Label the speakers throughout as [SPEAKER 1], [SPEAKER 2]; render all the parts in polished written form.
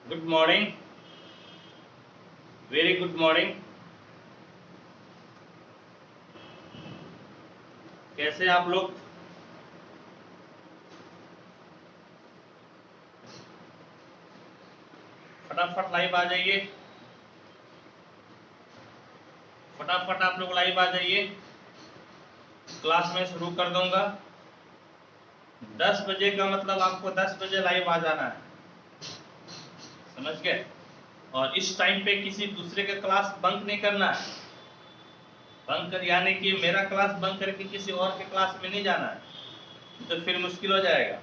[SPEAKER 1] Good morning, very good morning. कैसे आप लोग? फटाफट लाइव आ जाइए, फटाफट आप लोग लाइव आ जाइए। क्लास में शुरू कर दूंगा। 10 बजे का मतलब आपको 10 बजे लाइव आ जाना है, समझ गए? और इस टाइम पे किसी दूसरे का क्लास बंक नहीं करना है। बंक कर यानी कि मेरा क्लास बंक करके किसी और के क्लास में नहीं जाना है, तो फिर मुश्किल हो जाएगा।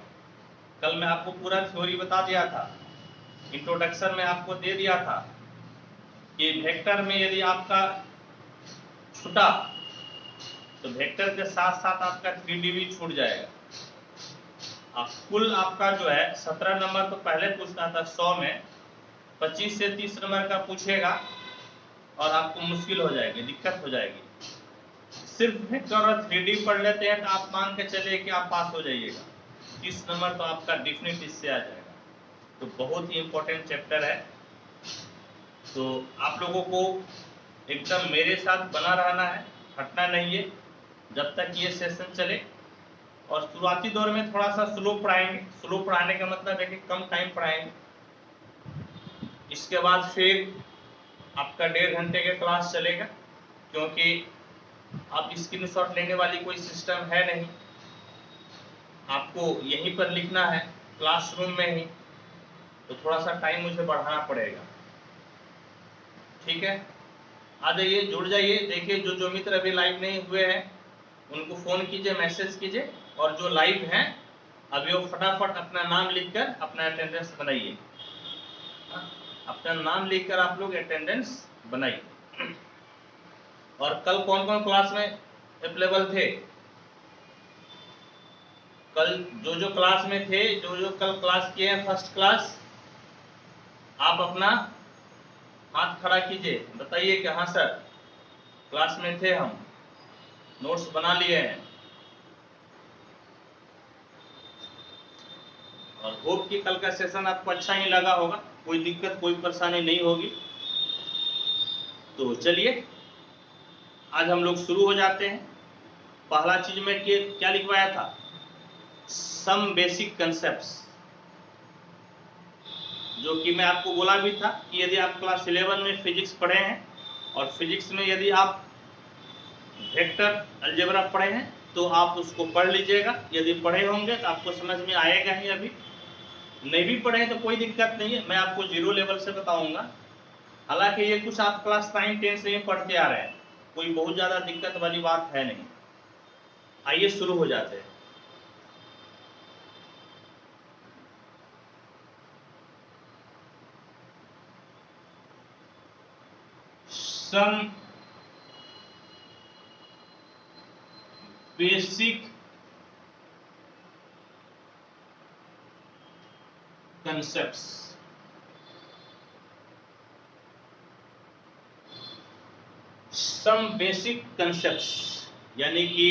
[SPEAKER 1] कल मैं आपको पूरा थ्योरी बता दिया था, इंट्रोडक्शन में आपको दे दिया था कि वेक्टर में यदि आपका छूटा तो वेक्टर के साथ साथ आपका 3D भी छूट जाएगा। कुल आपका जो है 17 नंबर तो पहले पूछना था 100 में, 25 से 30 नंबर का पूछेगा और आपको मुश्किल हो जाएगी, दिक्कत हो जाएगी। सिर्फ वेक्टर और 3D पढ़ लेते हैं तो आप मान के चलिए कि आप पास हो जाइएगा। 30 नंबर तो आपका डेफिनेट इससे आ जाएगा। तो बहुत ही इंपॉर्टेंट चैप्टर है, तो आप लोगों को एकदम मेरे साथ बना रहना है, हटना नहीं है जब तक ये सेशन चले। और शुरुआती दौर में थोड़ा सा स्लो पढ़ाएंगे। स्लो पढ़ाने का मतलब है कि कम टाइम पढ़ाएंगे। इसके बाद फिर आपका 1.5 घंटे का क्लास चलेगा, क्योंकि आप स्क्रीनशॉट लेने वाली कोई सिस्टम है नहीं, आपको यहीं पर लिखना है क्लासरूम में ही, तो थोड़ा सा टाइम मुझे बढ़ाना पड़ेगा। ठीक है, आ जाइए, जुड़ जाइए। देखिए जो मित्र अभी लाइव नहीं हुए हैं उनको फोन कीजिए, मैसेज कीजिए, और जो लाइव हैं अभी वो फटाफट अपना नाम लिखकर अपना अटेंडेंस बनाइए। अपना नाम लिखकर आप लोग अटेंडेंस बनाइए। और कल कौन कौन क्लास में अवेलेबल थे? कल जो क्लास में थे, जो कल क्लास किए हैं फर्स्ट क्लास, आप अपना हाथ खड़ा कीजिए, बताइए कि हाँ सर क्लास में थे, हम नोट्स बना लिए हैं। और होप कि कल का सेशन आपको अच्छा ही लगा होगा, कोई दिक्कत कोई परेशानी नहीं होगी। तो चलिए आज हम लोग शुरू हो जाते हैं। पहला चीज में क्या लिखवाया था? सम बेसिक कंसेप्ट्स, जो कि मैं आपको बोला भी था कि यदि आप क्लास 11 में फिजिक्स पढ़े हैं और फिजिक्स में यदि आप वेक्टर अलजेब्रा पढ़े हैं तो आप उसको पढ़ लीजिएगा। यदि पढ़े होंगे तो आपको समझ में आएगा ही। अभी नहीं भी पढ़े हैं तो कोई दिक्कत नहीं है, मैं आपको 0 लेवल से बताऊंगा। हालांकि ये कुछ आप क्लास 9, 10 से ही पढ़ते आ रहे हैं, कोई बहुत ज़्यादा दिक्कत वाली बात है नहीं। आइए शुरू हो जाते हैं। Some basic concepts. Some basic concepts यानी कि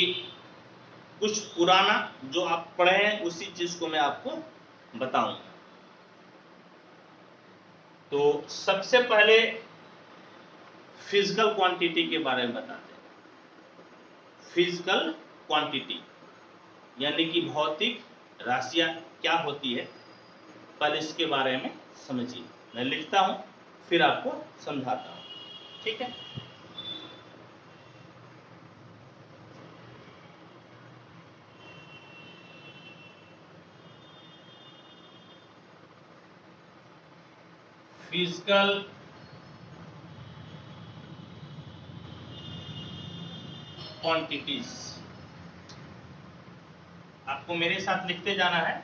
[SPEAKER 1] कुछ पुराना जो आप पढ़े हैं उसी चीज को मैं आपको बताऊंगा। तो सबसे पहले फिजिकल क्वांटिटी के बारे में बताते हैं। फिजिकल क्वांटिटी यानी कि भौतिक राशियां क्या होती है, पहले इसके बारे में समझिए। मैं लिखता हूं फिर आपको समझाता हूं, ठीक है? फिजिकल क्वांटिटीज आपको मेरे साथ लिखते जाना है।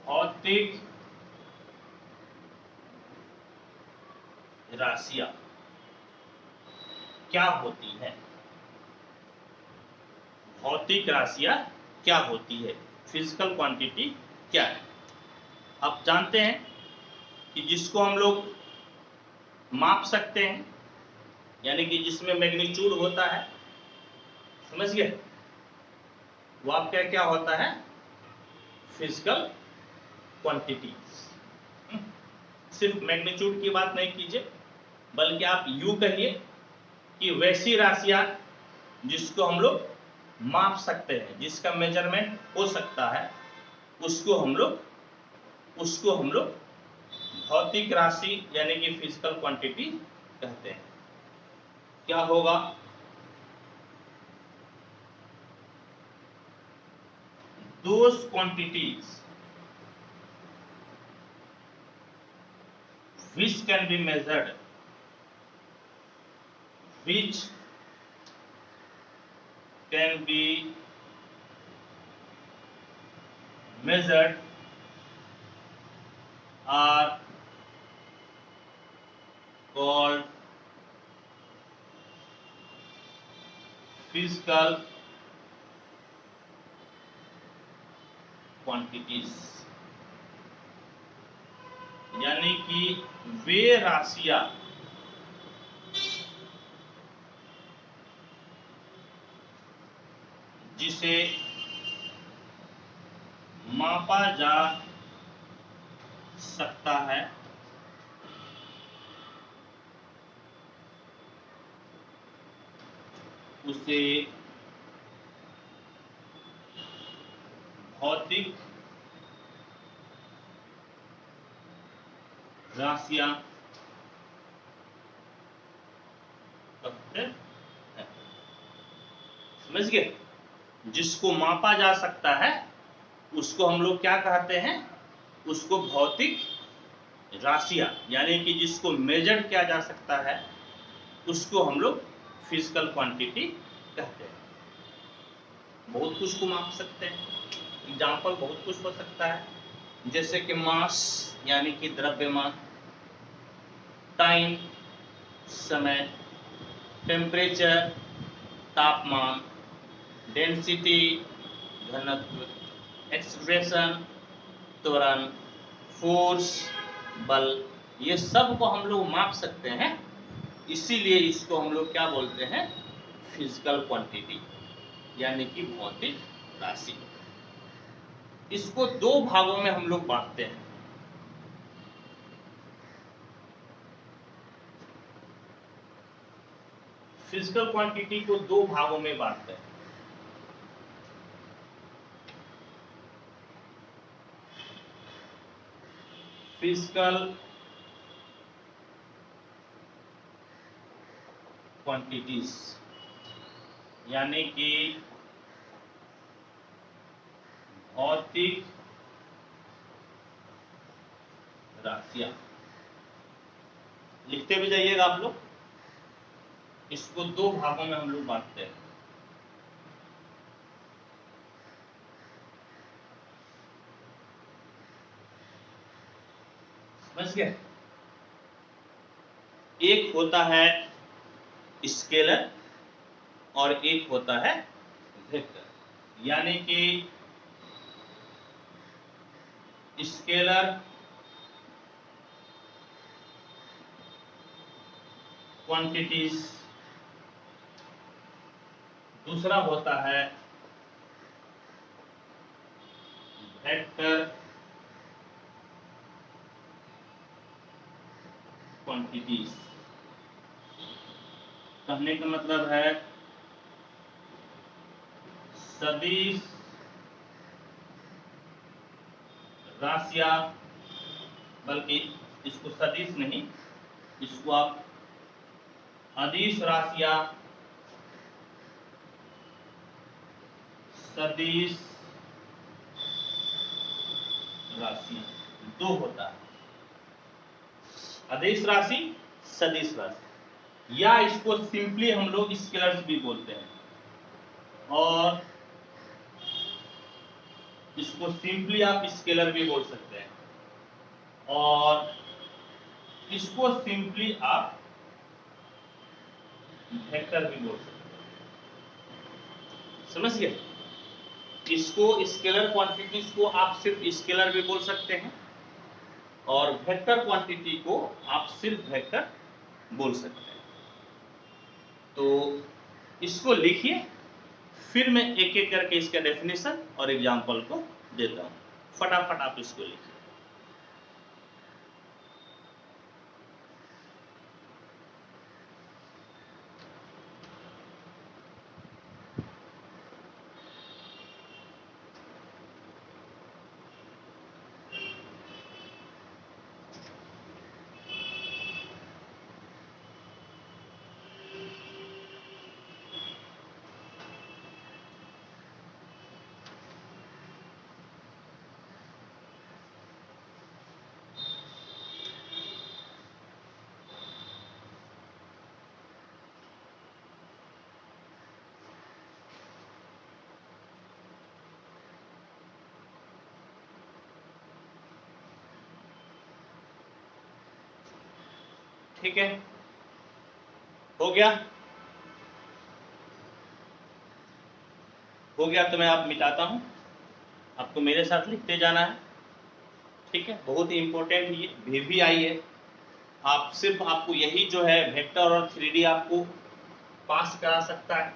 [SPEAKER 1] भौतिक राशियां क्या होती है? भौतिक राशियां क्या होती है? फिजिकल क्वांटिटी क्या है? आप जानते हैं कि जिसको हम लोग माप सकते हैं, यानी कि जिसमें मैग्नीट्यूड होता है, समझ गए? वो आपका क्या होता है, फिजिकल क्वांटिटी। सिर्फ मैग्नीट्यूड की बात नहीं कीजिए, बल्कि आप यूं कहिए कि वैसी राशियां जिसको हम लोग माप सकते हैं, जिसका मेजरमेंट हो सकता है, उसको हम लोग भौतिक राशि यानी कि फिजिकल क्वांटिटी कहते हैं। क्या होगा, those quantities which can be measured, which can be measured are called physical quantities। यानी कि वे राशियां जिसे मापा जा सकता है, उसे भौतिक राशियां कहते हैं। समझ गए? जिसको मापा जा सकता है उसको हम लोग क्या कहते हैं, उसको भौतिक राशियां, यानी कि जिसको मेजर किया जा सकता है उसको हम लोग फिजिकल क्वांटिटी कहते हैं। बहुत कुछ को माप सकते हैं, एग्जाम्पल बहुत कुछ हो सकता है, जैसे कि मास यानी कि द्रव्यमान, टाइम समय, टेम्परेचर तापमान, डेंसिटी घनत्व, एक्सप्रेशन त्वरण, फोर्स बल, ये सब को हम लोग माप सकते हैं। इसीलिए इसको हम लोग क्या बोलते हैं, फिजिकल क्वांटिटी यानी कि भौतिक राशि। इसको दो भागों में हम लोग बांटते हैं। फिजिकल क्वांटिटी को दो भागों में बांटते हैं। फिजिकल क्वांटिटीज यानी कि भौतिक राशियां। लिखते भी जाइएगा आप लोग। इसको दो भागों में हम लोग बांटते हैं। समझ गए? एक होता है स्केलर और एक होता है वेक्टर। यानी कि स्केलर क्वांटिटीज, दूसरा होता है वेक्टर क्वांटिटीज। कहने का मतलब है सदिश राशियां, बल्कि इसको सदिश नहीं, इसको आप अदिश राशियां, सदिश राशि दो होता है, अदिश राशि, सदिश राशि, या इसको सिंपली हम लोग स्केलर्स भी बोलते हैं, और इसको सिंपली आप स्केलर भी बोल सकते हैं, और इसको सिंपली आप वेक्टर भी बोल सकते हैं। समझ गए? इसको स्केलर क्वांटिटीज को आप सिर्फ स्केलर भी बोल सकते हैं, और वेक्टर क्वांटिटी को आप सिर्फ वेक्टर बोल सकते हैं। तो इसको लिखिए, फिर मैं एक एक करके इसका डेफिनेशन और एग्जाम्पल को देता हूं, फटाफट आप इसको लिखिए। ठीक है, हो गया? हो गया तो मैं आप मिटाता हूं, आपको मेरे साथ लिखते जाना है। ठीक है, बहुत ही इंपॉर्टेंट ये VVI है। आप सिर्फ आपको यही जो है वेक्टर और 3D आपको पास करा सकता है।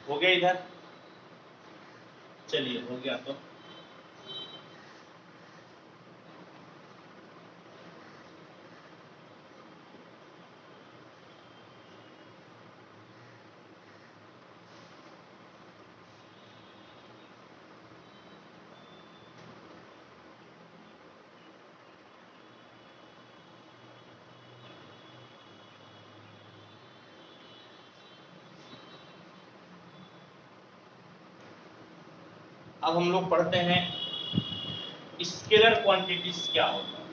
[SPEAKER 1] हो गया इधर? चलिए, हो गया तो अब हम लोग पढ़ते हैं स्केलर क्वांटिटीज क्या होता है।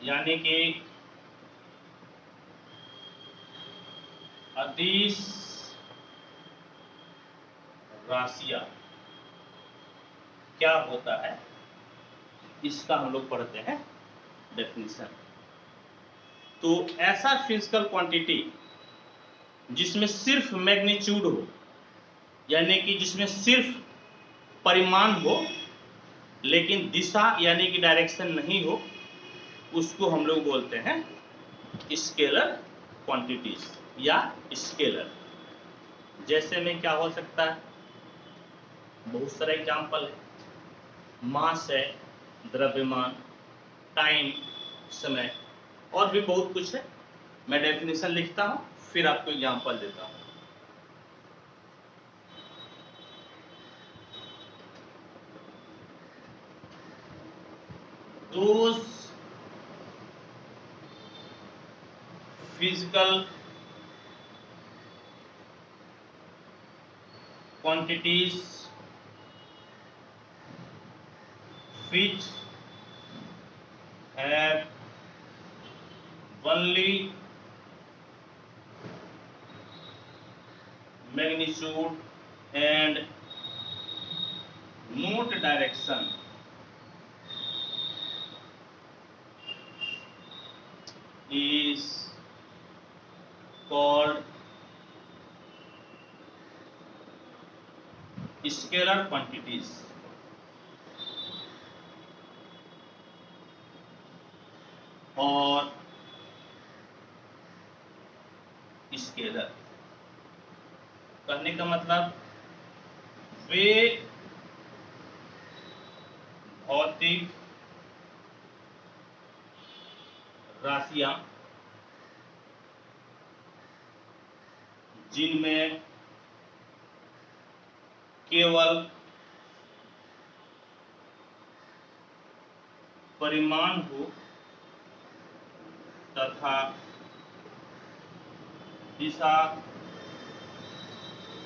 [SPEAKER 1] यानी कि अदिश राशियां क्या होता है, इसका हम लोग पढ़ते हैं डेफिनेशन। तो ऐसा फिजिकल क्वांटिटी जिसमें सिर्फ मैग्नीट्यूड हो, यानी कि जिसमें सिर्फ परिमाण हो लेकिन दिशा यानी कि डायरेक्शन नहीं हो, उसको हम लोग बोलते हैं स्केलर क्वांटिटीज या स्केलर। जैसे में क्या हो सकता है, बहुत सारे एग्जाम्पल है। मास है, द्रव्यमान, टाइम समय, और भी बहुत कुछ है। मैं डेफिनेशन लिखता हूं, फिर आपको एग्जाम्पल देता हूं। Those physical quantities which have only magnitude and not direction is called scalar quantities। और स्केलर कहने का मतलब वे भौतिक राशियां जिनमें केवल परिमाण हो तथा दिशा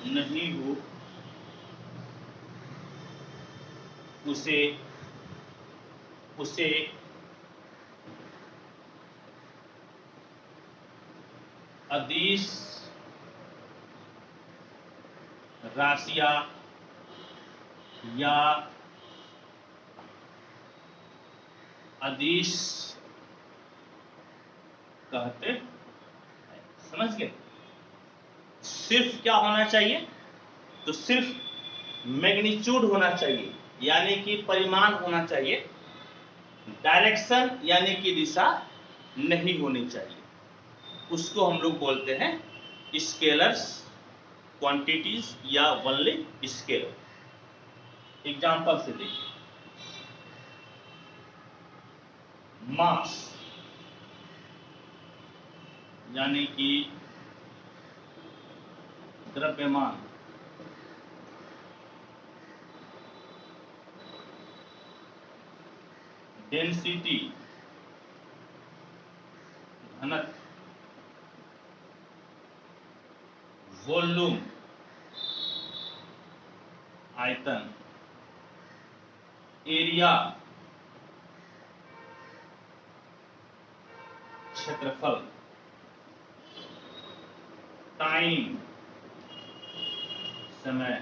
[SPEAKER 1] नहीं हो उसे उसे अदिश राशियां या अदिश कहते हैं। समझ गए? सिर्फ क्या होना चाहिए? तो सिर्फ मैग्नीट्यूड होना चाहिए, यानी कि परिमाण होना चाहिए। डायरेक्शन यानी कि दिशा नहीं होनी चाहिए। उसको हम लोग बोलते हैं स्केलर्स क्वांटिटीज या ओनली स्केलर। एग्जांपल से देखिए, मास यानी कि द्रव्यमान, डेंसिटी घनत्व, वॉल्यूम आयतन, एरिया क्षेत्रफल, टाइम समय,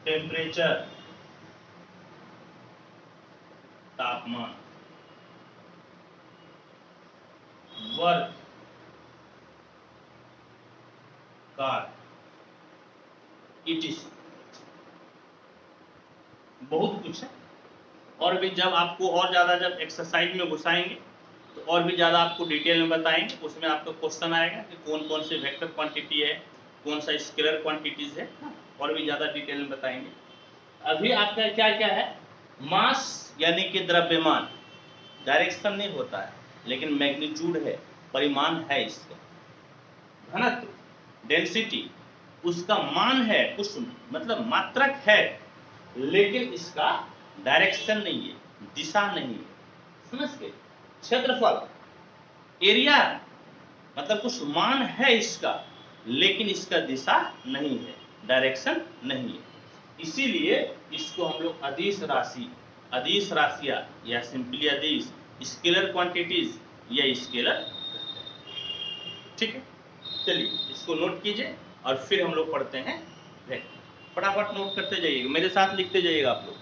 [SPEAKER 1] टेम्परेचर तापमान, वर्क कार्य, इट बहुत कुछ है। और भी जब आपको और ज्यादा जब एक्सरसाइज में घुसाएंगे तो और भी ज्यादा आपको डिटेल में बताएंगे। उसमें आपको क्वेश्चन आएगा कि कौन कौन से वेक्टर क्वांटिटी है, कौन सा स्केलर क्वांटिटीज है, और भी ज्यादा डिटेल में बताएंगे। अभी आपका क्या क्या है? मास यानी कि द्रव्यमान, डायरेक्शन नहीं होता है लेकिन मैग्नीट्यूड है, परिमाण है इसका। घनत्व डेंसिटी, उसका मान है, कुछ मतलब मात्रक है, लेकिन इसका डायरेक्शन नहीं है, दिशा नहीं है। समझ गए? क्षेत्रफल एरिया, मतलब कुछ मान है इसका, लेकिन इसका दिशा नहीं है, डायरेक्शन नहीं है। इसीलिए इसको हम लोग अदिश राशि, अदिश राशियां या सिंपली अदिश, स्केलर क्वांटिटीज या स्केलर। ठीक है, चलिए इसको नोट कीजिए और फिर हम लोग पढ़ते हैं वेक्टर। फटाफट नोट करते जाइएगा, मेरे साथ लिखते जाइएगा आप लोग।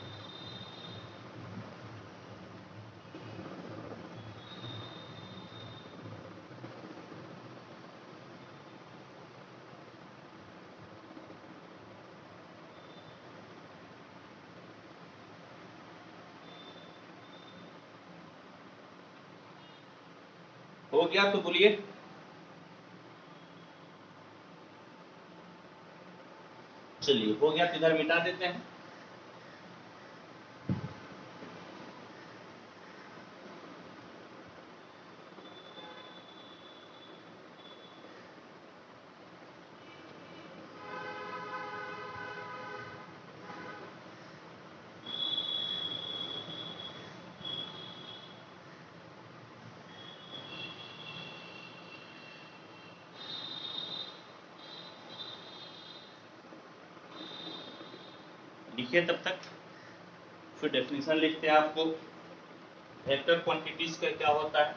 [SPEAKER 1] हो गया तो बोलिए। चलिए हो गया तो इधर मिटा देते हैं। लिखिए तब तक, फिर डेफिनेशन लिखते हैं आपको। वेक्टर क्वांटिटीज का क्या होता है?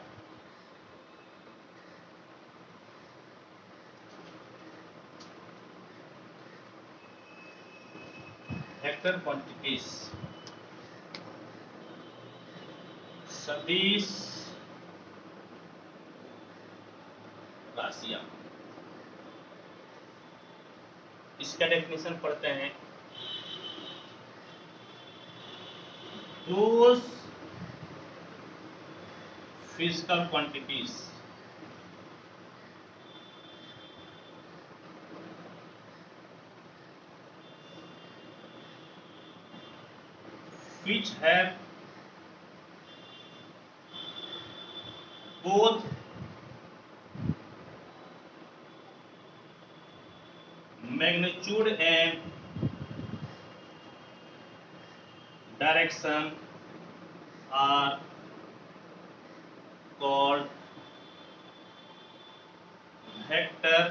[SPEAKER 1] वेक्टर क्वांटिटीज सदिश राशियां। इसका डेफिनेशन पढ़ते हैं। those physical quantities which have both magnitude and direction are called vector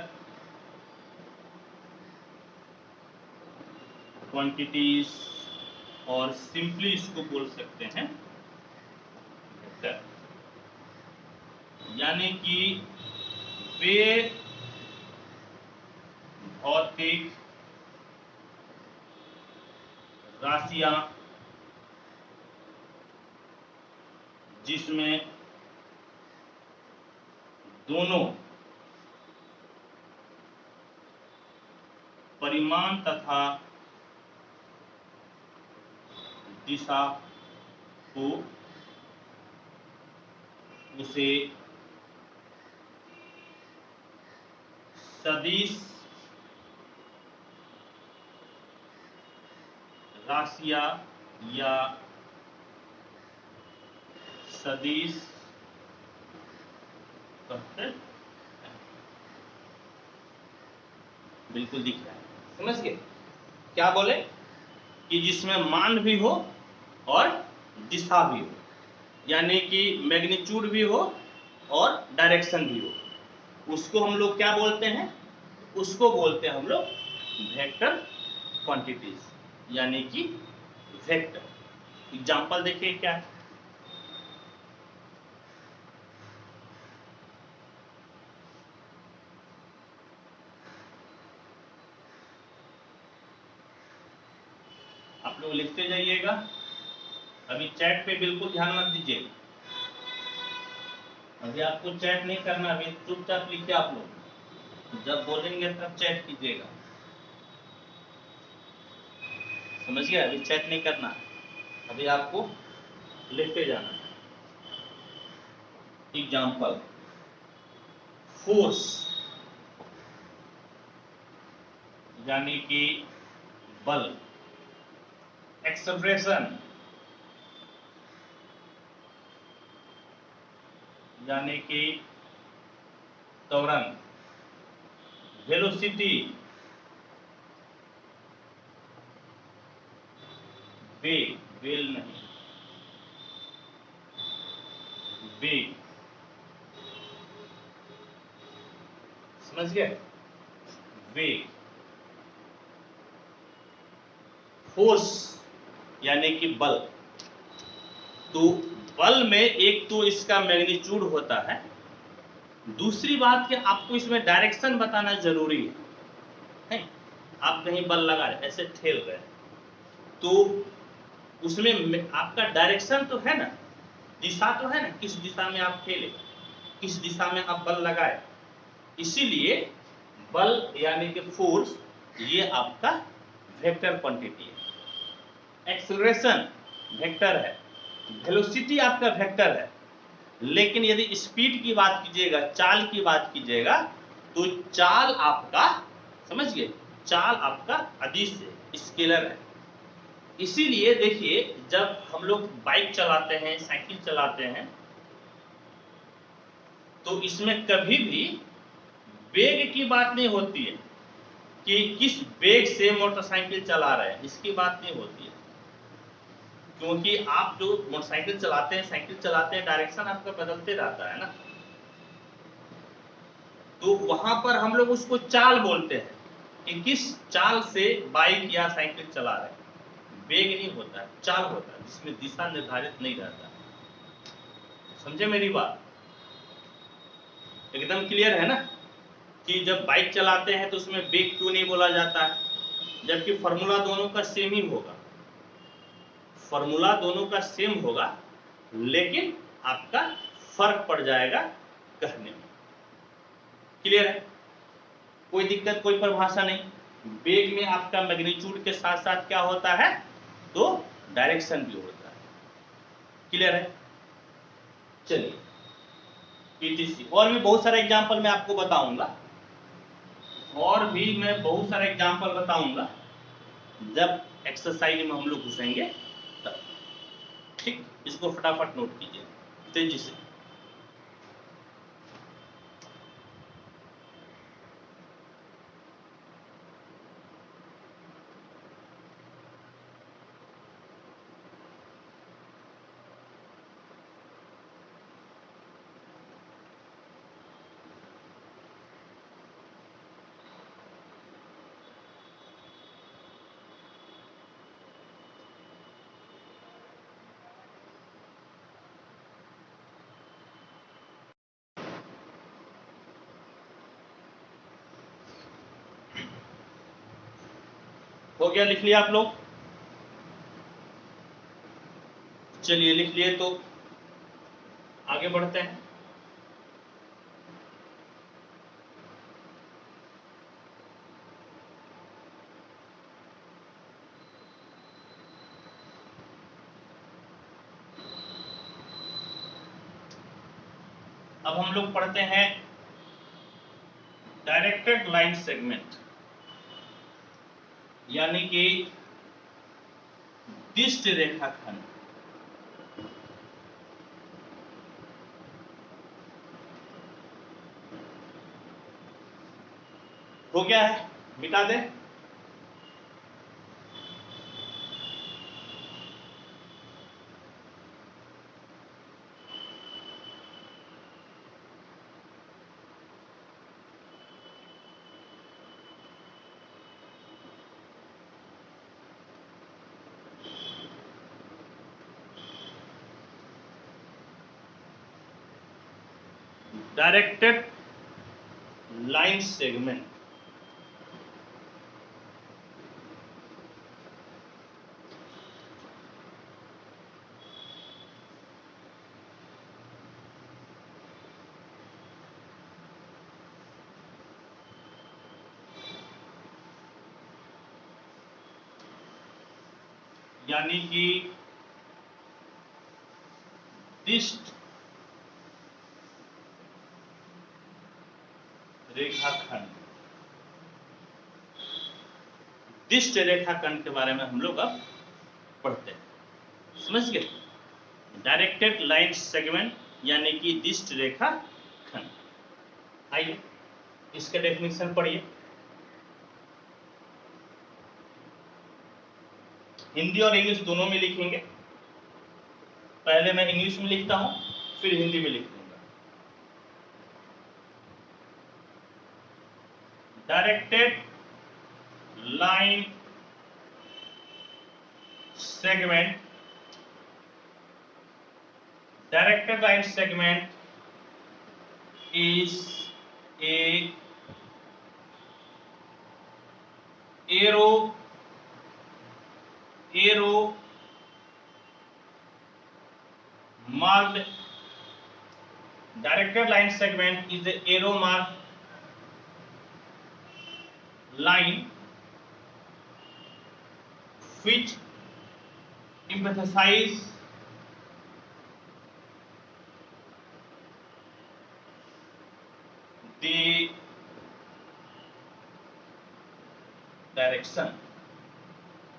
[SPEAKER 1] quantities और सिंपली इसको बोल सकते हैं वेक्टर, यानी कि वे भौतिक राशियां जिसमें दोनों परिमाण तथा दिशा को उसे सदिश राशियां या सदिश कहते हैं। बिल्कुल दिख रहा है, समझ गए क्या बोले कि जिसमें मान भी हो और दिशा भी हो, यानी कि मैग्नीट्यूड भी हो और डायरेक्शन भी हो, उसको हम लोग क्या बोलते हैं, उसको बोलते हैं हम लोग वेक्टर क्वांटिटीज, यानी कि वेक्टर। एग्जांपल देखिए क्या है, आप लोग लिखते जाइएगा, अभी चैट पे बिल्कुल ध्यान मत दीजिएगा, अभी आपको चैट नहीं करना, अभी चुपचाप लिखिए आप लोग, जब बोलेंगे तब चैट कीजिएगा, समझ गया, अभी चैट नहीं करना, अभी आपको लिखते जाना है। एग्जाम्पल, फोर्स यानी कि बल, एक्सेलरेशन यानी कि त्वरण, वेलोसिटी वेग, वेल नहीं वेग, समझ गए, वेग, फोर्स यानी कि बल, तो बल में एक तो इसका मैग्नीट्यूड होता है, दूसरी बात कि आपको इसमें डायरेक्शन बताना जरूरी है? आप कहीं बल लगा रहे, ऐसे ठेल रहे, तो उसमें आपका डायरेक्शन तो है ना, दिशा तो है ना, किस दिशा में आप ठेले, किस दिशा में आप बल लगाए, इसीलिए बल यानी कि फोर्स ये आपका वेक्टर क्वांटिटी है। एक्सेलरेशन वेक्टर है, वेलोसिटी आपका वेक्टर है, लेकिन यदि स्पीड की बात कीजिएगा, चाल की बात कीजिएगा, तो चाल आपका, समझ गए, चाल आपका अदिश स्केलर है। इसीलिए देखिए जब हम लोग बाइक चलाते हैं, साइकिल चलाते हैं, तो इसमें कभी भी वेग की बात नहीं होती है कि किस वेग से मोटरसाइकिल चला रहे हैं, इसकी बात नहीं होती है, क्योंकि आप जो मोटरसाइकिल चलाते हैं, साइकिल चलाते हैं, डायरेक्शन आपका बदलते रहता है ना, तो वहां पर हम लोग उसको चाल बोलते हैं कि किस चाल से बाइक या साइकिल चला रहे हैं, वेग नहीं होता है, चाल होता है, जिसमें दिशा निर्धारित नहीं रहता है। समझे मेरी बात, एकदम क्लियर है ना, कि जब बाइक चलाते हैं तो उसमें वेग क्यों नहीं बोला जाता है, जबकि फॉर्मूला दोनों का सेम ही होगा, फॉर्मूला दोनों का सेम होगा, लेकिन आपका फर्क पड़ जाएगा कहने में। क्लियर है, कोई दिक्कत, कोई परिभाषा नहीं। वेग में आपका मैग्नीट्यूड के साथ साथ क्या होता है, तो डायरेक्शन भी होता है। क्लियर है, चलिए पीटीसी और भी बहुत सारे एग्जांपल मैं आपको बताऊंगा, और भी मैं बहुत सारे एग्जांपल बताऊंगा जब एक्सरसाइज में हम लोग घुसेंगे तब। ठीक, इसको फटाफट नोट कीजिए तेजी से। हो गया, लिख लिया आप लोग? चलिए लिख लिए तो आगे बढ़ते हैं। अब हम लोग पढ़ते हैं डायरेक्टेड लाइन सेगमेंट, यानी कि दिष्ट रेखाखंड। हो गया है, मिटा दे। डायरेक्टेड लाइन सेगमेंट, यानी कि दिष्ट रेखाखंड। दिष्ट रेखाखंड के बारे में हम लोग अब पढ़ते हैं, समझ गए? डायरेक्टेड लाइन सेगमेंट यानी कि दिष्ट रेखाखंड। आइए इसका डेफिनेशन पढ़िए। हिंदी और इंग्लिश दोनों में लिखेंगे। पहले मैं इंग्लिश में लिखता हूं, फिर हिंदी में लिख दूंगा। Directed line segment, directed line segment is a arrow marked, directed line segment is a arrow marked line which emphasize the direction।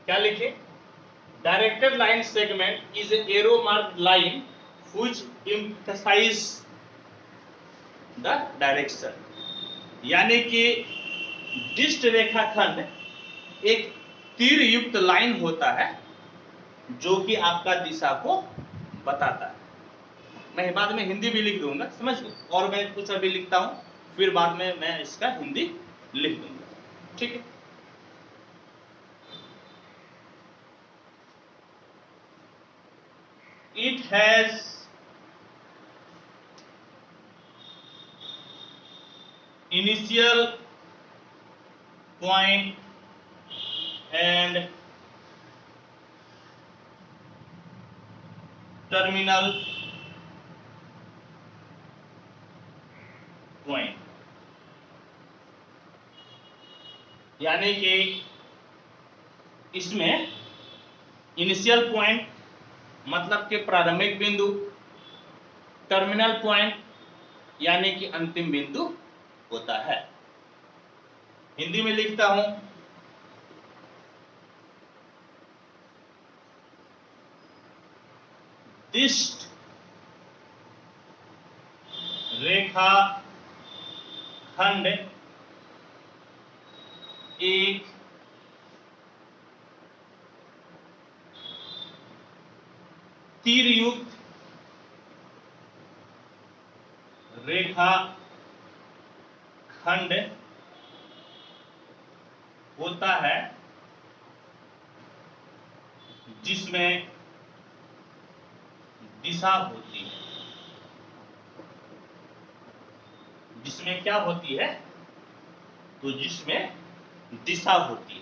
[SPEAKER 1] क्या लिखे? Directed line segment is a arrow mark line which emphasize the direction, यानी कि दिष्ट रेखाखंड एक तीर युक्त line होता है जो कि आपका दिशा को बताता है। मैं बाद में हिंदी भी लिख दूंगा, समझ गए? और मैं कुछ अभी लिखता हूं, फिर बाद में मैं इसका हिंदी लिख दूंगा, ठीक है? It has initial point and terminal point, यानी कि इसमें इनिशियल पॉइंट मतलब कि प्रारंभिक बिंदु, टर्मिनल पॉइंट यानी कि अंतिम बिंदु होता है। हिंदी में लिखता हूं, दिष्ट रेखा खंड एक तीर युक्त रेखा खंड होता है जिसमें दिशा होती है। जिसमें क्या होती है? तो जिसमें दिशा होती है।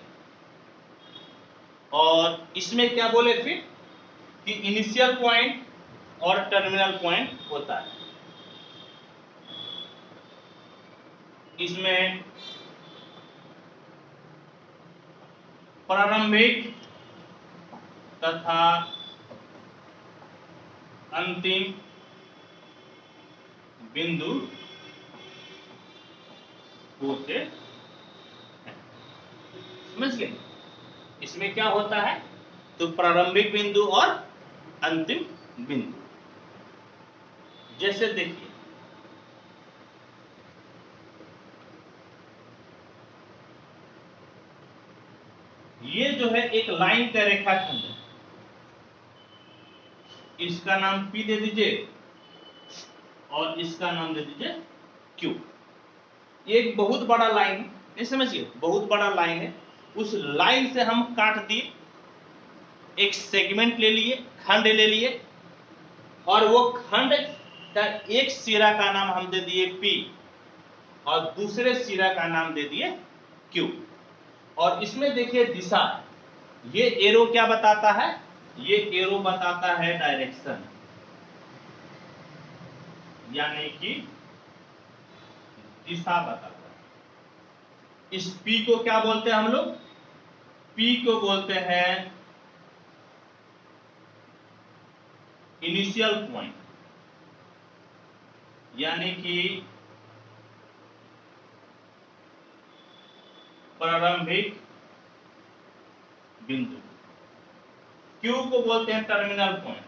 [SPEAKER 1] और इसमें क्या बोले फिर कि इनिशियल पॉइंट और टर्मिनल पॉइंट होता है। इसमें प्रारंभिक तथा अंतिम बिंदु होते हैं। समझ गए? इसमें क्या होता है, तो प्रारंभिक बिंदु और अंतिम बिंदु। जैसे देखिए, ये जो है एक लाइन का रेखाखंड है, इसका नाम P दे दीजिए और इसका नाम दे दीजिए Q। ये एक बहुत बड़ा लाइन है, नहीं समझिए, बहुत बड़ा लाइन है। उस लाइन से हम काट दिए, एक सेगमेंट ले लिए, खंड ले लिए, और वो खंड का एक सिरा का नाम हम दे दिए P और दूसरे सिरा का नाम दे दिए Q। और इसमें देखिए दिशा, ये एरो क्या बताता है, ये एरो बताता है डायरेक्शन, यानी कि दिशा बताता है। इस P को क्या बोलते हैं हम लोग, P को बोलते हैं इनिशियल पॉइंट, यानी कि प्रारंभिक बिंदु। Q को बोलते हैं टर्मिनल पॉइंट,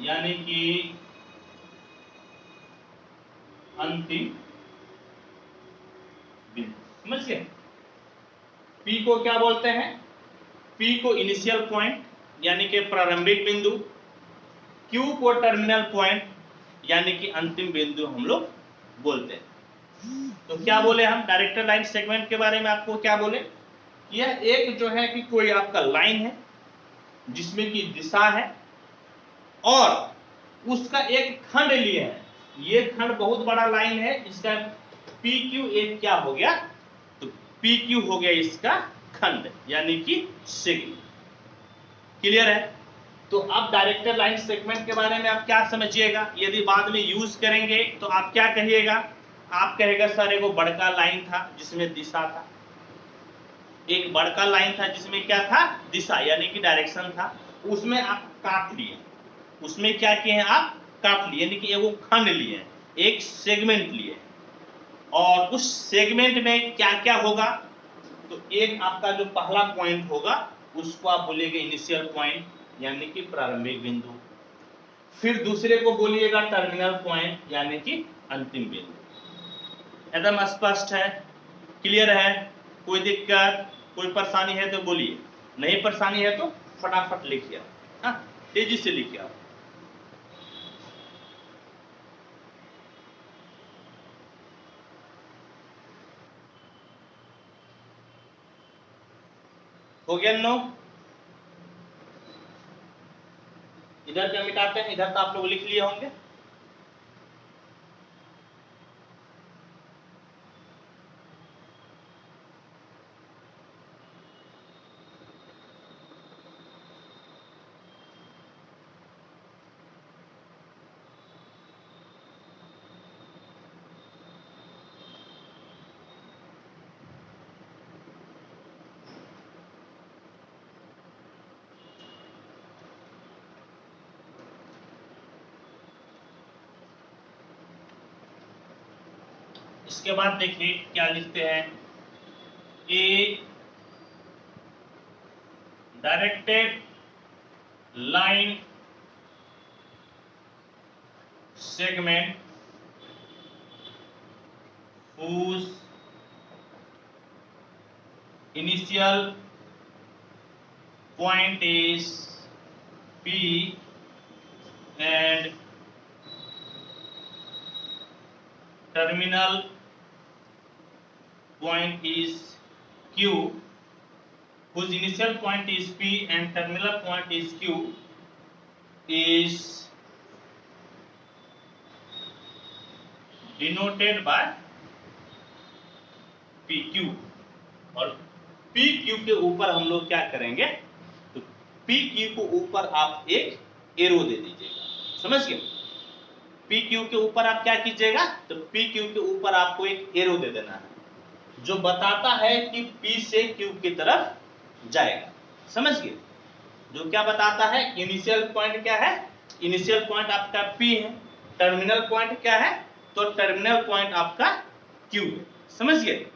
[SPEAKER 1] यानी कि अंतिम बिंदु। समझ गए? P को क्या बोलते हैं, P को इनिशियल पॉइंट यानी कि प्रारंभिक बिंदु, Q को टर्मिनल पॉइंट यानी कि अंतिम बिंदु हम लोग बोलते हैं। तो क्या बोले हम डायरेक्टर लाइन सेगमेंट के बारे में, आपको क्या बोले, यह एक जो है कि कोई आपका लाइन है जिसमें की दिशा है और उसका एक खंड लिए है। ये खंड बहुत बड़ा लाइन है, इसका PQ एक क्या हो गया, तो PQ हो गया इसका खंड यानी कि सेगमेंट। क्लियर है? तो अब डायरेक्टर लाइन सेगमेंट के बारे में आप क्या समझिएगा, यदि बाद में यूज करेंगे तो आप क्या कहिएगा, आप कहेगा सर एगो बड़का लाइन था जिसमें दिशा था, एक बड़का लाइन था जिसमें क्या था, दिशा यानी कि डायरेक्शन था, उसमें आप काट लिए, उसमें क्या किए हैं आप, काट लिए, यानी कि एगो खंड लिए, एक सेगमेंट लिए, और उस सेगमेंट में क्या क्या होगा, तो एक आपका जो पहला पॉइंट होगा उसको आप बोलिएगा इनिशियल पॉइंट यानी कि प्रारंभिक बिंदु, फिर दूसरे को बोलिएगा टर्मिनल पॉइंट यानी कि अंतिम बिंदु। एकदम स्पष्ट है? क्लियर है? कोई दिक्कत, कोई परेशानी है तो बोलिए, नहीं परेशानी है तो फटाफट लिखिए, हाँ तेजी से लिखिए आप। हो गया नो? इधर क्या मिटाते हैं, इधर तो आप लोग लिख लिए होंगे। इसके बाद देखिए क्या लिखते हैं, ए directed line segment whose initial point is P and terminal point is Q, whose initial point is P and terminal point is Q, is denoted by P Q, और पी क्यू के ऊपर हम लोग क्या करेंगे, तो पी क्यू को ऊपर आप एक एरो दे दीजिएगा, समझ गए। पी क्यू के ऊपर आप क्या कीजिएगा, तो पी क्यू के ऊपर आपको एक एरो दे देना है जो बताता है कि पी से क्यू की तरफ जाएगा, समझ गए। जो क्या बताता है, इनिशियल पॉइंट क्या है, इनिशियल पॉइंट आपका पी है, टर्मिनल पॉइंट क्या है, तो टर्मिनल पॉइंट आपका क्यू है, समझ गए।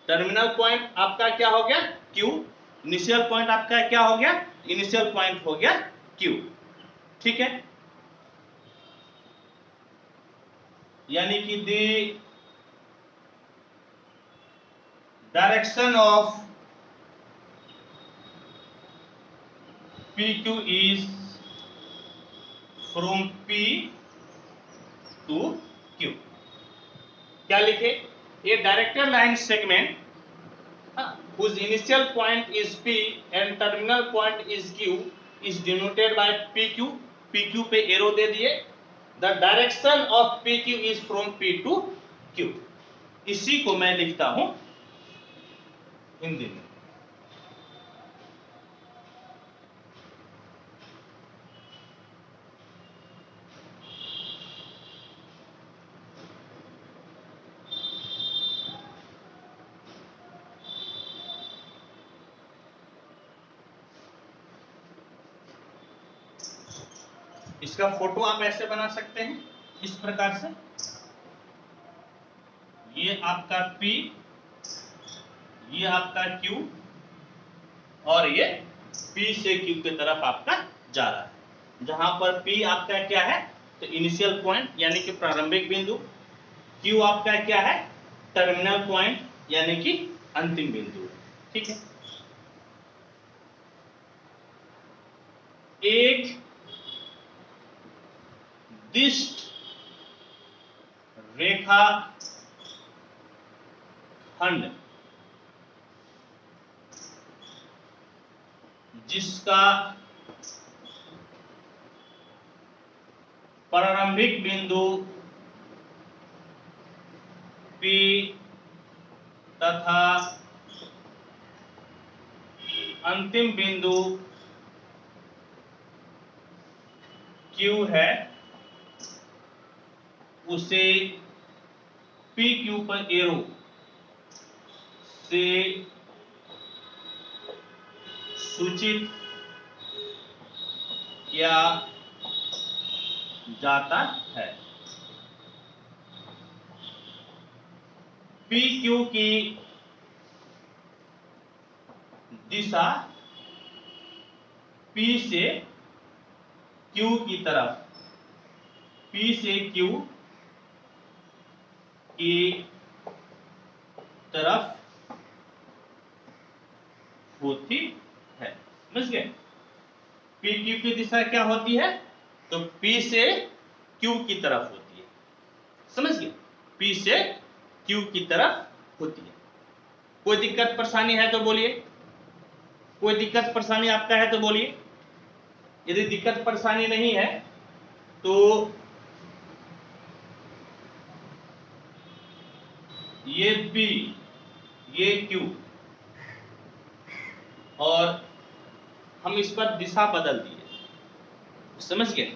[SPEAKER 1] टर्मिनल पॉइंट आपका क्या हो गया, क्यू, इनिशियल पॉइंट आपका क्या हो गया, इनिशियल पॉइंट हो गया क्यू, ठीक है। यानी कि the direction of PQ is from P to Q। क्या लिखे, ए directed line segment whose initial point is P and terminal point is Q is denoted by PQ। PQ पे एरो दे दिए, the direction of PQ is from P to Q। इसी को मैं लिखता हूं हिंदी में। इसका फोटो आप ऐसे बना सकते हैं इस प्रकार से, ये आपका P, ये आपका Q, और ये P से Q की तरफ आपका जा रहा है। जहां पर P आपका क्या है, तो इनिशियल पॉइंट यानी कि प्रारंभिक बिंदु, Q आपका क्या है, टर्मिनल पॉइंट यानी कि अंतिम बिंदु, ठीक है। एक दिष्ट रेखा खंड जिसका प्रारंभिक बिंदु P तथा अंतिम बिंदु Q है, उसे PQ पर एरो से सूचित किया जाता है। PQ की दिशा P से Q की तरफ, P से Q की तरफ होती है, समझ गए। PQ की दिशा क्या होती है, तो P से Q की तरफ होती है, समझ गए। P से Q की तरफ होती है। कोई दिक्कत परेशानी है तो बोलिए, कोई दिक्कत परेशानी आपका है तो बोलिए। यदि दिक्कत परेशानी नहीं है तो ये P, ये Q, और हम इस पर दिशा बदल दिए, समझ गए।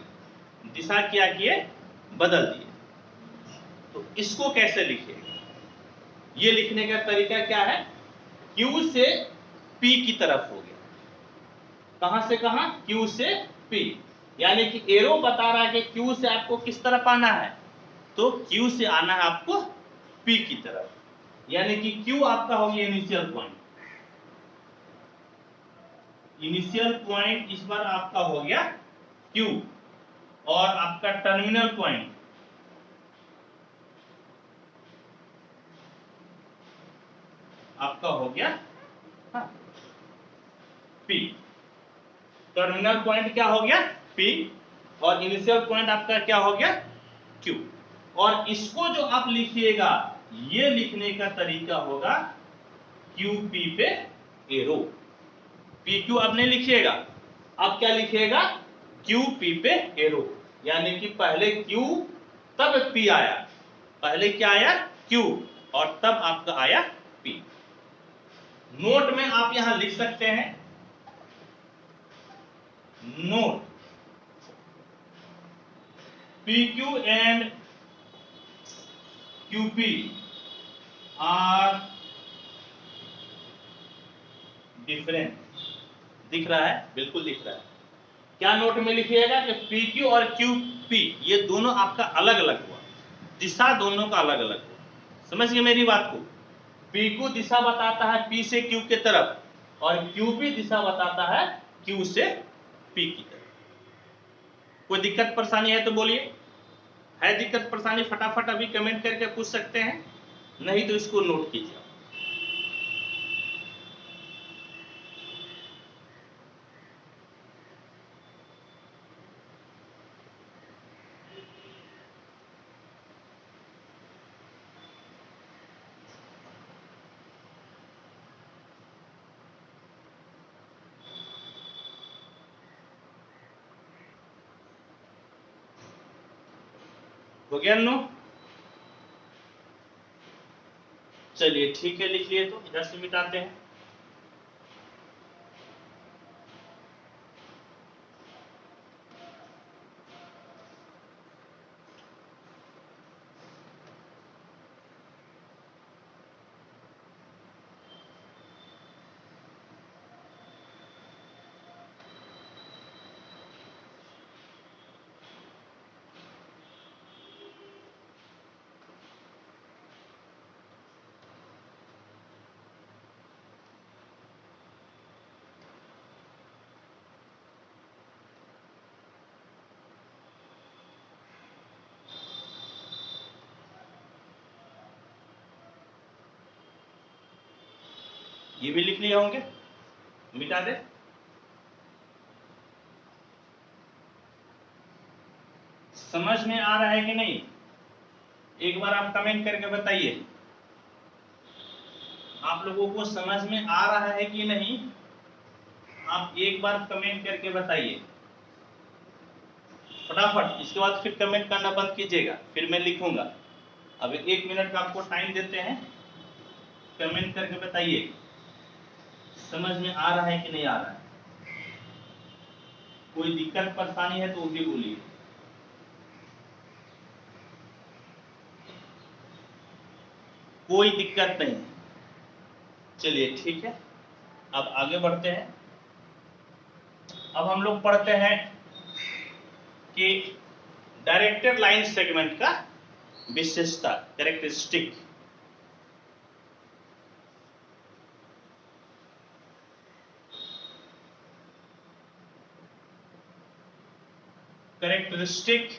[SPEAKER 1] दिशा क्या किए, बदल दिए। तो इसको कैसे लिखे, ये लिखने का तरीका क्या है, Q से P की तरफ हो गया। कहां से कहां, Q से P, यानी कि एरो बता रहा है कि Q से आपको किस तरफ आना है, तो Q से आना है आपको P की तरफ, यानी कि Q आपका हो गया इनिशियल पॉइंट। इनिशियल पॉइंट इस बार आपका हो गया Q, और आपका टर्मिनल पॉइंट आपका हो गया P। टर्मिनल पॉइंट क्या हो गया P, और इनिशियल पॉइंट आपका क्या हो गया Q। और इसको जो आप लिखिएगा, ये लिखने का तरीका होगा QP पे एरो। PQ आप नहीं लिखिएगा, आप क्या लिखिएगा, QP पे एरो, यानी कि पहले Q तब P आया, पहले क्या आया Q, और तब आपका आया P। नोट में आप यहां लिख सकते हैं, note PQ and QP are different. दिख रहा है? बिल्कुल दिख रहा है। क्या नोट में लिखिएगा कि PQ और QP ये दोनों आपका अलग अलग हुआ, दिशा दोनों का अलग अलग हुआ। समझ गए मेरी बात को? PQ दिशा बताता है P से Q के तरफ और QP दिशा बताता है Q से P की तरफ। कोई दिक्कत परेशानी है तो बोलिए। है दिक्कत परेशानी फटाफट अभी कमेंट करके पूछ सकते हैं, नहीं तो इसको नोट कीजिए। हो गया नो? चलिए ठीक है, लिख लिए तो इधर से मिटाते हैं। ये भी लिख लिए होंगे, मिटा दे। समझ में आ रहा है कि नहीं? एक बार आप कमेंट करके बताइए, आप लोगों को समझ में आ रहा है कि नहीं? आप एक बार कमेंट करके बताइए फटाफट। इसके बाद फिर कमेंट करना बंद कीजिएगा, फिर मैं लिखूंगा। अब 1 मिनट का आपको टाइम देते हैं, कमेंट करके बताइए समझ में आ रहा है कि नहीं आ रहा है। कोई दिक्कत परेशानी है तो वो भी बोलिए। कोई दिक्कत नहीं। चलिए ठीक है, अब आगे बढ़ते हैं। अब हम लोग पढ़ते हैं कि डायरेक्टेड लाइन सेगमेंट का विशेषता, characteristic. Characteristic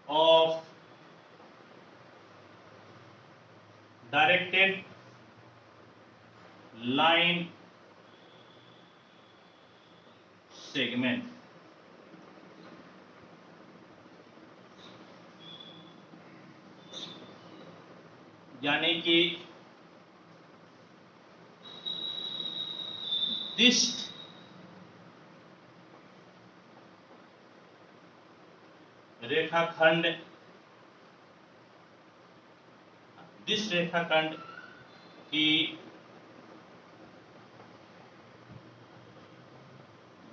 [SPEAKER 1] of directed line segment. यानी कि दिष्ट रेखाखंड, दिष्ट रेखाखंड की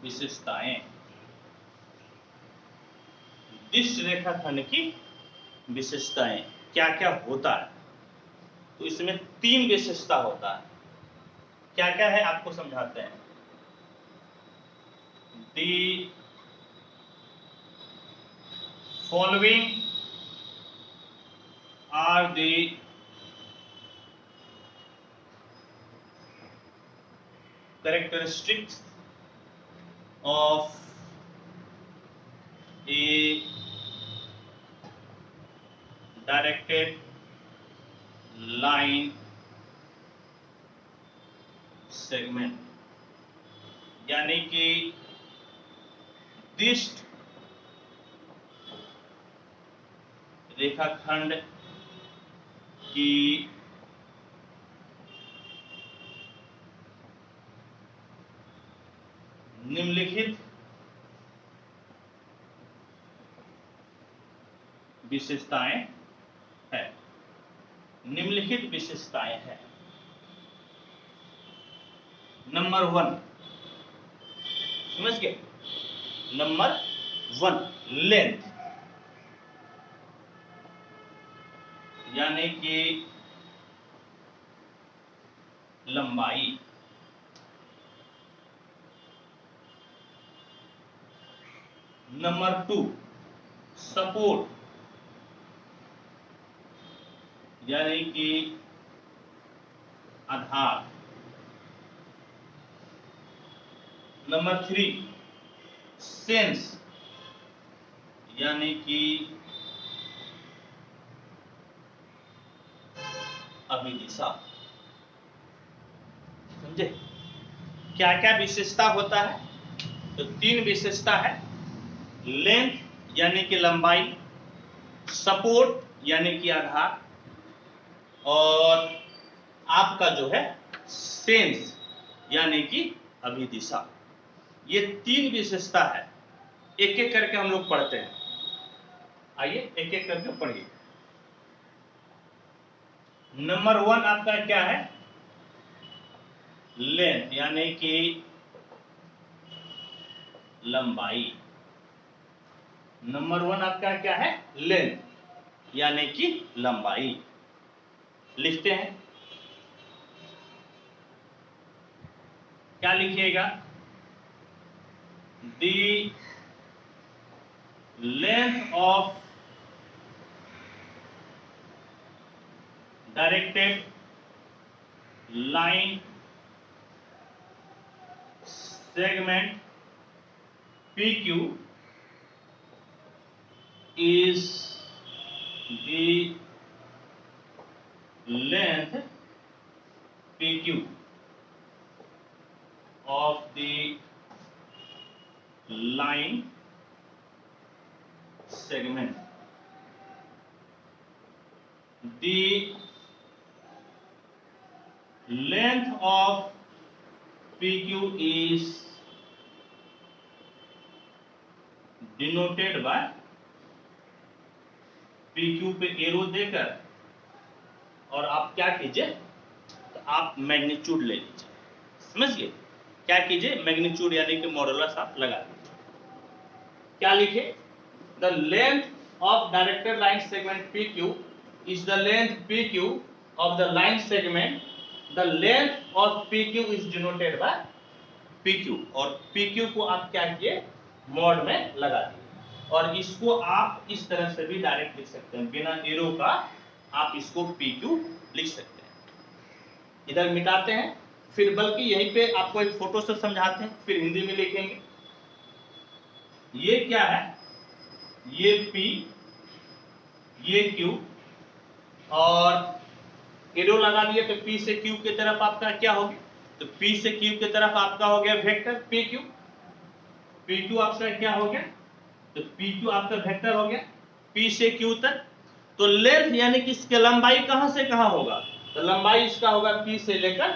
[SPEAKER 1] विशेषताएं। दिष्ट रेखाखंड की विशेषताएं क्या क्या होता है? तो इसमें 3 विशेषता होता है। क्या क्या है आपको समझाते हैं। The following are the characteristics of a directed line segment. यानी कि दिष्ट रेखाखंड की निम्नलिखित विशेषताएं है। निम्नलिखित विशेषताएं हैं। नंबर 1, समझ गए? नंबर 1, लेंथ, यानी कि लंबाई। नंबर 2, सपोर्ट, यानी कि आधार। नंबर 3, सेंस, यानी कि अभिदिशा। समझे? क्या क्या विशेषता होता है? तो 3 विशेषता है। लेंथ यानी कि लंबाई, सपोर्ट यानी कि आधार, और आपका जो है सेंस यानी कि अभिदिशा। ये 3 विशेषता है। एक एक करके हम लोग पढ़ते हैं। आइए एक एक करके पढ़िए। नंबर 1 आपका क्या है? लेंथ यानी कि लंबाई। नंबर 1 आपका क्या है? लेंथ यानी कि लंबाई। लिखते हैं, क्या लिखिएगा? The length of directed line segment PQ is the length PQ of the line segment. The length of PQ is denoted by PQ पे एरो देकर, और आप क्या कीजिए, तो आप मैग्नीट्यूड ले लीजिए। समझिए? क्या कीजिए? मैग्नीट्यूड यानी कि मॉडुलस आप लगा लीजिए। क्या लिखे? The length of directed line segment PQ is the length PQ of the line segment. The length of PQ is denoted by PQ, और PQ को आप क्या किए? मॉड में लगा दिए। और इसको आप इस तरह से भी डायरेक्ट लिख सकते हैं, बिना एरो का आप इसको PQ लिख सकते हैं। इधर मिटाते हैं, फिर बल्कि यहीं पे आपको एक फोटो से समझाते हैं, फिर हिंदी में लिखेंगे। ये क्या है? ये P, ये Q, और एरो लगा दिए तो P से Q की तरफ आपका क्या हो गया? तो P से Q की तरफ आपका हो गया वेक्टर PQ। PQ आपका क्या हो गया? तो PQ आपका वेक्टर हो गया P से Q तक। तो लेंथ यानी कि इसकी लंबाई कहां से कहां होगा? तो लंबाई इसका होगा P से लेकर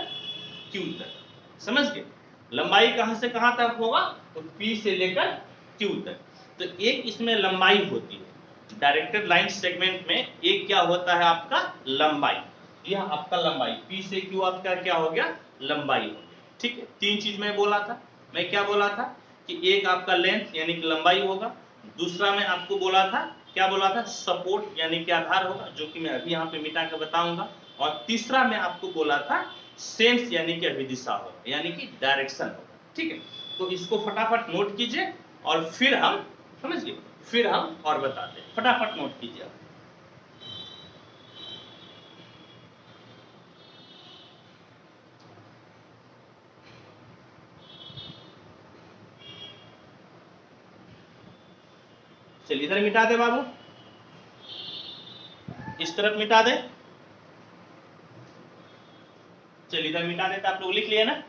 [SPEAKER 1] Q तक। समझ गए? लंबाई कहां से कहां तक होगा? तो P से लेकर Q तक। तो एक इसमें लंबाई होती है डायरेक्टेड लाइन सेगमेंट में। एक क्या होता है आपका? लंबाई। यह आपका लंबाई P से Q आपका क्या हो गया? लंबाई हो गया। ठीक है? 3 चीज मैं बोला था। मैं क्या बोला था? कि एक आपका लेंथ यानी कि लंबाई होगा, दूसरा मैं आपको बोला था, क्या बोला था? सपोर्ट यानी कि आधार होगा, जो कि मैं अभी यहाँ पे मिटा कर बताऊंगा, और तीसरा मैं आपको बोला था सेंस यानी कि अभिदिशा होगा, यानी कि डायरेक्शन होगा। ठीक है? तो इसको फटाफट नोट कीजिए और फिर हम समझिए, फिर हम और बताते हैं। फटाफट नोट कीजिए। चलिए इधर मिटा दे बाबू, इस तरफ मिटा दे। चलिए इधर मिटा दे। तो आप लोग लिख लिए ना?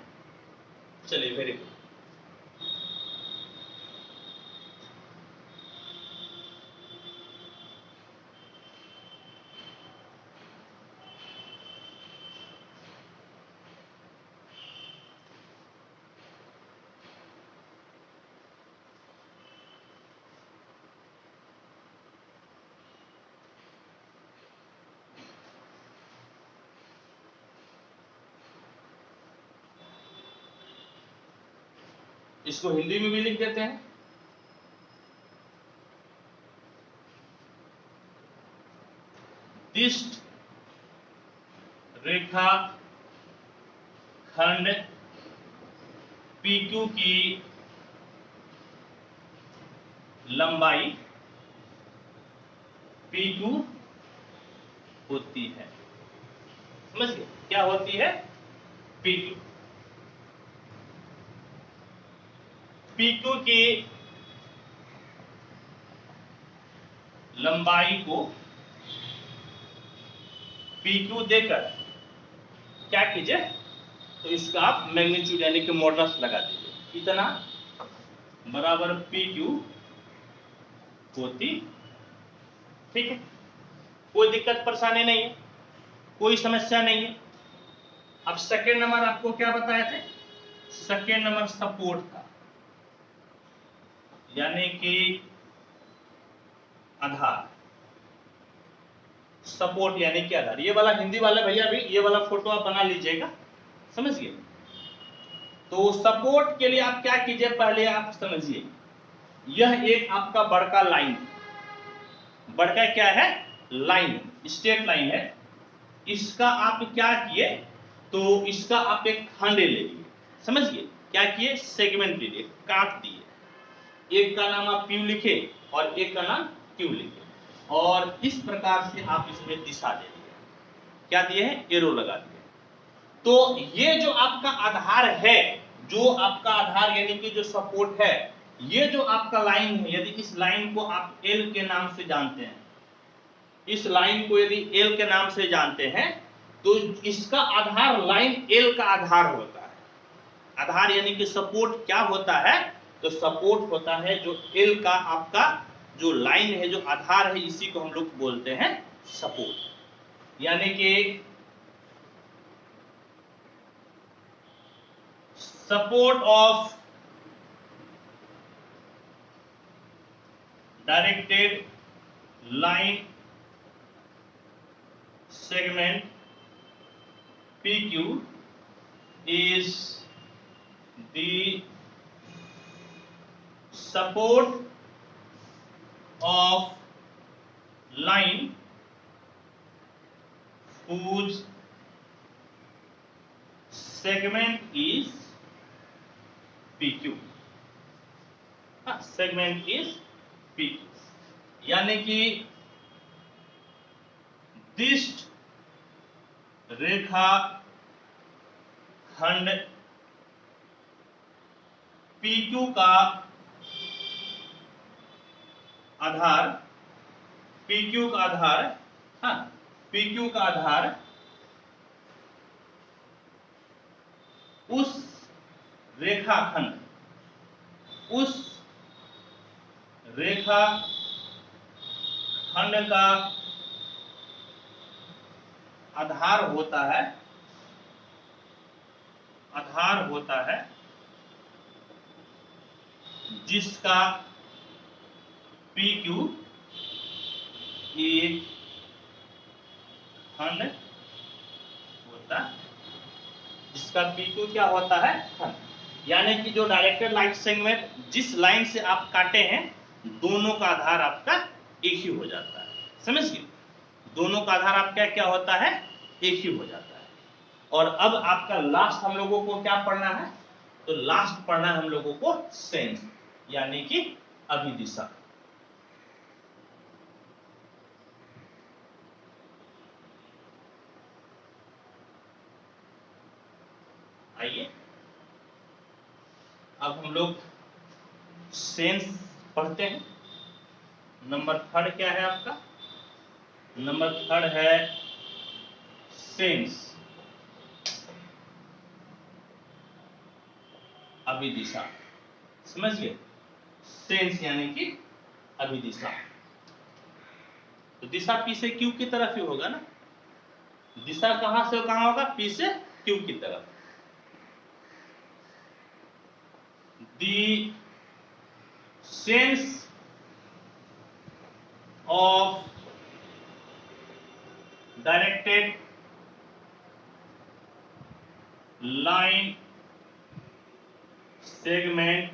[SPEAKER 1] चलिए वेरी गुड। इसको हिंदी में भी लिख देते हैं। दिष्ट रेखा खंड PQ की लंबाई PQ होती है। समझ गए क्या होती है? PQ। PQ की लंबाई को PQ देकर क्या कीजिए, तो इसका आप मैग्नीट्यूड यानी कि मॉडुलस लगा दीजिए। इतना बराबर PQ होती, ठीक है, कोई दिक्कत परेशानी नहीं है, कोई समस्या नहीं है। अब सेकेंड नंबर आपको क्या बताए थे? सेकेंड नंबर सपोर्ट था, यानी कि आधार। सपोर्ट यानी कि आधार। ये वाला हिंदी वाले भैया भी ये वाला फोटो आप बना लीजिएगा, समझ गए। तो सपोर्ट के लिए आप क्या कीजिए, पहले आप समझिए, यह एक आपका बड़का लाइन, बड़का क्या है? लाइन, स्ट्रेट लाइन है। इसका आप क्या किए, तो इसका आप एक खंड ले लिए, समझिए क्या किए, सेगमेंट ले लिए, काट दिए। एक का नाम आप Q लिखे और एक का नाम Q लिखे, और इस प्रकार से आप इसमें दिशा दे दिए। क्या दिए हैं? एरो लगा दिए। तो ये जो आपका आधार है, जो आपका आधार यानी कि जो सपोर्ट है, ये जो आपका लाइन है, यदि इस लाइन को आप L के नाम से जानते हैं, इस लाइन को यदि L के नाम से जानते हैं, तो इसका आधार लाइन L का आधार होता है। आधार यानी कि सपोर्ट क्या होता है? तो सपोर्ट होता है जो L का आपका जो लाइन है, जो आधार है, इसी को हम लोग बोलते हैं सपोर्ट। यानी कि support of directed line segment PQ is the support of line whose segment is PQ। segment is PQ, यानी कि दिष्ट रेखा खंड PQ का आधार, PQ का आधार, हाँ, PQ का आधार उस रेखाखंड, उस रेखा खंड का आधार होता है, आधार होता है जिसका PQ एक खंड होता है, जिसका PQ क्या होता है? खंड। यानी कि जो डायरेक्टेड लाइन सेगमेंट जिस लाइन से आप काटे हैं, दोनों का आधार आपका एक ही हो जाता है, समझ गए। दोनों का आधार आपका क्या होता है? एक ही हो जाता है। और अब आपका लास्ट हम लोगों को क्या पढ़ना है? तो लास्ट पढ़ना है हम लोगों को सेंस, यानी कि अभिदिशा। आइए अब हम लोग सेंस पढ़ते हैं। नंबर थर्ड क्या है आपका? नंबर थर्ड है सेंस, अभिदिशा। समझ गए? सेंस यानी कि अभिदिशा। तो दिशा P से Q की तरफ ही होगा ना। दिशा कहां से कहां होगा? P से Q की तरफ। The sense of directed line segment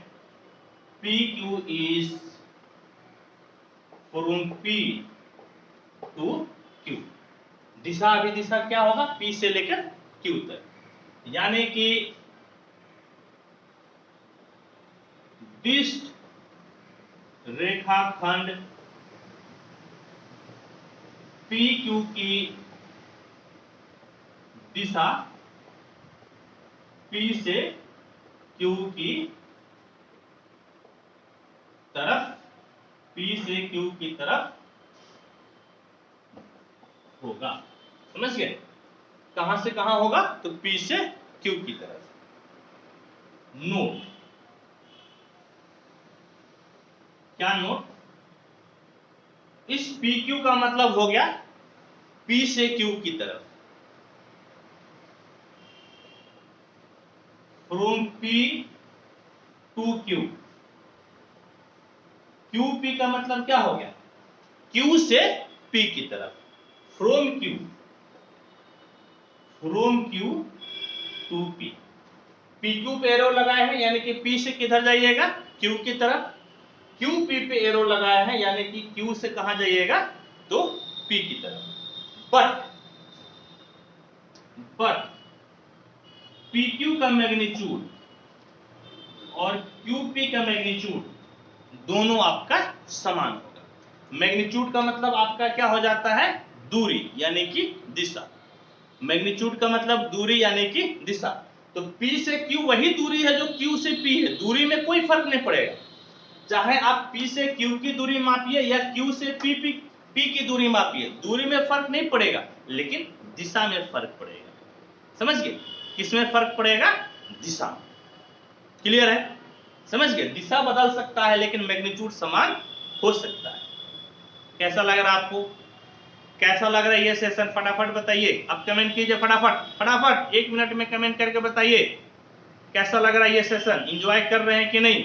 [SPEAKER 1] PQ is from P to Q। दिशा अभी दिशा क्या होगा, P से लेकर Q तक, यानी कि डिस्ट रेखाखंड PQ की दिशा P से Q की तरफ, P से Q की तरफ होगा। समझ गए? कहां से कहां होगा, तो P से Q की तरफ। नोट, क्या नोट, इस PQ का मतलब हो गया P से Q की तरफ, from P to Q। QP का मतलब क्या हो गया, Q से P की तरफ, from Q to P। PQ पे एरो लगाए हैं, यानी कि P से किधर जाइएगा, Q की तरफ। QP पे एरो लगाया है, यानी कि Q से कहां जाइएगा, तो P की तरफ। बट PQ का मैग्नीट्यूड और QP का मैग्नीट्यूड दोनों आपका समान होगा। मैग्नीट्यूड का मतलब आपका क्या हो जाता है, दूरी यानी कि दिशा। मैग्नीट्यूड का मतलब दूरी यानी कि दिशा। तो P से Q वही दूरी है जो Q से P है, दूरी में कोई फर्क नहीं पड़ेगा। चाहे आप P से Q की दूरी मापिए या Q से P की दूरी मापिए, दूरी में फर्क नहीं पड़ेगा, लेकिन दिशा में फर्क पड़ेगा। समझ गए? किसमें फर्क पड़ेगा, दिशा। क्लियर है? समझ गए? दिशा बदल सकता है लेकिन मैग्नीट्यूड समान हो सकता है। कैसा लग रहा है आपको, कैसा लग रहा है ये सेशन, फटाफट बताइए। अब कमेंट कीजिए फटाफट 1 मिनट में कमेंट करके बताइए कैसा लग रहा है ये सेशन, एंजॉय कर रहे हैं कि नहीं।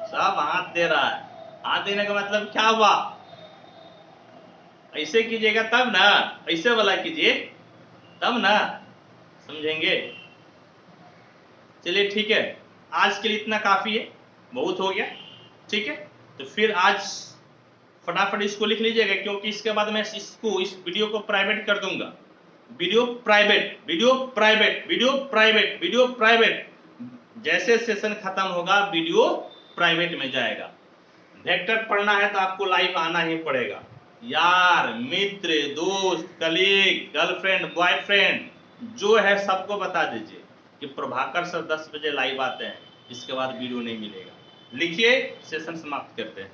[SPEAKER 1] सब हाथ दे रहा है। हाथ देने का मतलब क्या हुआ, ऐसे कीजिएगा तब ना, ऐसे वाला कीजिए तब ना, समझेंगे। चलिए ठीक है, आज के लिए इतना काफी है, बहुत हो गया। ठीक है, तो फिर आज फटाफट इसको लिख लीजिएगा, क्योंकि इसके बाद मैं इसको, इस वीडियो को प्राइवेट कर दूंगा। Video private, video private, video private, video private. जैसे सेशन खत्म होगा वीडियो प्राइवेट में जाएगा। वेक्टर पढ़ना है तो आपको लाइव आना ही पड़ेगा। यार, मित्र, दोस्त, कलीग, गर्लफ्रेंड, बॉयफ्रेंड जो है सबको बता दीजिए कि प्रभाकर सर 10 बजे लाइव आते हैं, इसके बाद वीडियो नहीं मिलेगा। लिखिए, सेशन समाप्त करते हैं।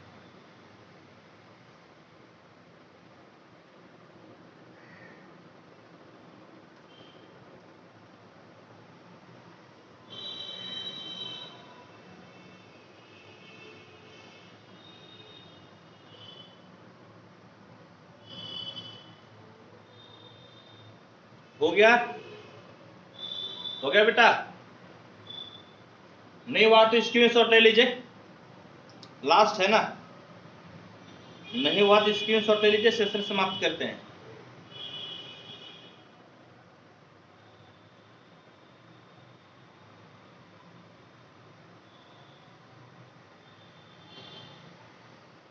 [SPEAKER 1] हो गया, हो गया बेटा? नहीं हुआ तो स्क्रीनशॉट ले लीजिए, लास्ट है ना। नहीं हुआ तो स्क्रीनशॉट ले लीजिए, सेशन समाप्त करते हैं।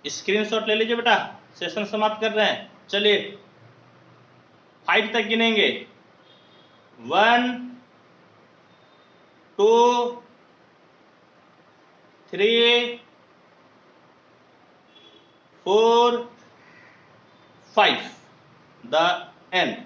[SPEAKER 1] स्क्रीनशॉट ले लीजिए बेटा, सेशन समाप्त कर रहे हैं। चलिए 5 तक गिनेंगे। 1 2 3 4 5, द एंड।